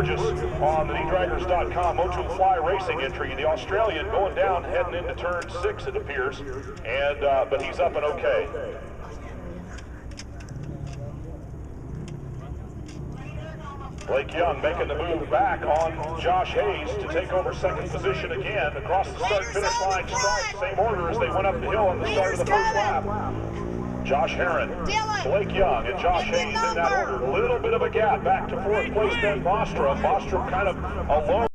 Burgess on the DDraggers.com Motul Fly Racing entry. The Australian going down, heading into turn 6, it appears, and but he's up and okay. Blake Young making the move back on Josh Hayes to take over second position again across the start-finish line stripe. Same order as they went up the hill on the start of the first lap. Josh Herron, Blake Young, and Josh Hayes in that order. A little bit of a gap back to fourth place, Ben Bostrom. Bostrom kind of alone.